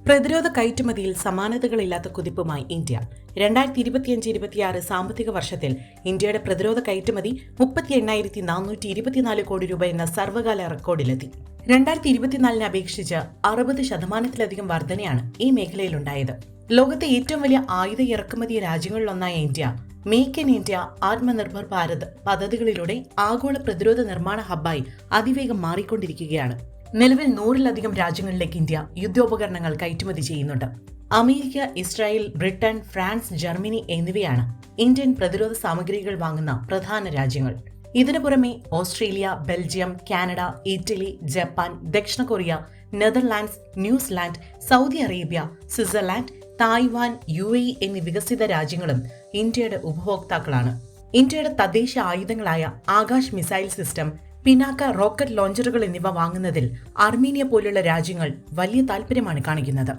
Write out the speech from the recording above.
പ്രതിരോധ കയറ്റുമതിയിൽ സമാനതകളില്ലാത്ത കുതിപ്പുമായി ഇന്ത്യ. 2025-26 സാമ്പത്തിക വർഷത്തിൽ ഇന്ത്യയുടെ പ്രതിരോധ കയറ്റുമതി 38,424 കോടി രൂപ എന്ന സർവ്വകാല റെക്കോർഡിലെത്തി. 2024 അപേക്ഷിച്ച് 60% വർധനയാണ് ഈ മേഖലയിലുണ്ടായത്. ലോകത്തെ ഏറ്റവും വലിയ ആയുധ ഇറക്കുമതി രാജ്യങ്ങളിലൊന്നായ India make in India, Atmanirbhar Bharat പദ്ധതികളിലൂടെ ആഗോള പ്രതിരോധ നിർമ്മാണ ഹബ്ബായി അതിവേഗം മാറിക്കൊണ്ടിരിക്കുകയാണ്. നിലവിൽ 100-ലധികം രാജ്യങ്ങളിലേക്ക് ഇന്ത്യ യുദ്ധോപകരണങ്ങൾ കയറ്റുമതി ചെയ്യുന്നുണ്ട്. America, Israel, Britain, France, Germany എന്നിവയാണ് ഇന്ത്യൻ പ്രതിരോധ സാമഗ്രികൾ വാങ്ങുന്ന പ്രധാന രാജ്യങ്ങൾ. ഇതിനു പുറമെ Australia, Belgium, Canada, Italy, Japan, ദക്ഷിണ Korea, Netherlands, New Zealand, Saudi Arabia, Switzerland, Taiwan, UAE എന്നീ വികസിത രാജ്യങ്ങളും ഇന്ത്യയുടെ ഉപഭോക്താക്കളാണ്. ഇന്ത്യയുടെ തദ്ദേശ ആയുധങ്ങളായ Akash missile system, Pinaka rocket ലോഞ്ചറുകൾ എന്നിവ വാങ്ങുന്നതിൽ അർമീനിയ പോലുള്ള രാജ്യങ്ങൾ വലിയ താൽപര്യമാണ് കാണിക്കുന്നത്.